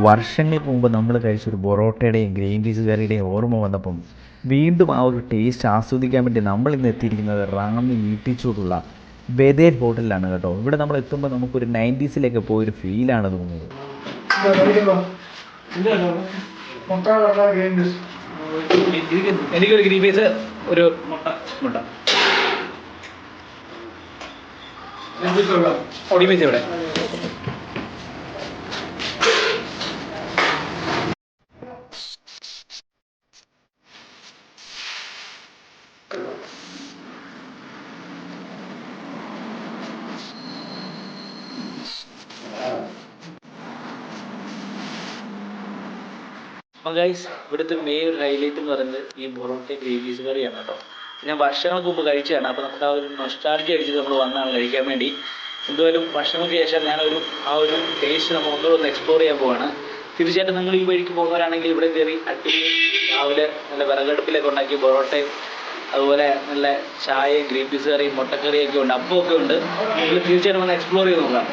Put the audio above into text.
വർഷങ്ങൾക്ക് മുമ്പ് നമ്മൾ കഴിച്ചൊരു പൊറോട്ടയുടെയും ഗ്രീൻ പീസ് കറിയുടെയും ഓർമ്മ വന്നപ്പം വീണ്ടും ആ ഒരു ടേസ്റ്റ് ആസ്വദിക്കാൻ വേണ്ടി നമ്മൾ ഇന്ന് എത്തിയിരിക്കുന്നത് റാന്നി ഈട്ടിച്ചോടുള്ള ബദേൽ ഹോട്ടലിലാണ് കേട്ടോ. ഇവിടെ നമ്മൾ എത്തുമ്പോൾ നമുക്കൊരു 90s പോയൊരു ഫീലാണ് തോന്നുന്നത്. എനിക്കൊരു ഗ്രീൻ പീസ്, ഒരു മുട്ട മുട്ട ഒടിമീസ് ഇവിടെ. അപ്പോൾ ഗൈസ്, ഇവിടുത്തെ മെയിൻ ഒരു ഹൈലൈറ്റ് എന്ന് പറയുന്നത് ഈ പൊറോട്ടയും ഗ്രീൻ പീസ് കറിയാണ് കേട്ടോ. ഞാൻ വർഷങ്ങൾക്ക് മുമ്പ് കഴിച്ചതാണ്. അപ്പോൾ നമുക്ക് ആ ഒരു നൊസ്റ്റാൾജിയ അടിച്ചിട്ട് നമ്മൾ വന്നതാണ് കഴിക്കാൻ വേണ്ടി. എന്തായാലും വർഷങ്ങൾക്ക് ശേഷം ആ ഒരു ടേസ്റ്റ് നമ്മൾ ഒന്നുകൂടെ എക്സ്പ്ലോർ ചെയ്യാൻ പോവാണ്. തീർച്ചയായിട്ടും നിങ്ങൾ ഈ വഴിക്ക് പോകുന്നവരാണെങ്കിൽ ഇവിടെ കയറി അടിപൊളി രാവിലെ നല്ല വിറകടുപ്പിലൊക്കെ ഉണ്ടാക്കിയ പൊറോട്ടയും അതുപോലെ നല്ല ചായയും ഗ്രീൻ പീസ് കറിയും മുട്ടക്കറിയൊക്കെ ഉണ്ട്, അപ്പമൊക്കെ ഉണ്ട്. നിങ്ങൾ തീർച്ചയായിട്ടും വന്ന് എക്സ്പ്ലോർ ചെയ്ത് നോക്കാം.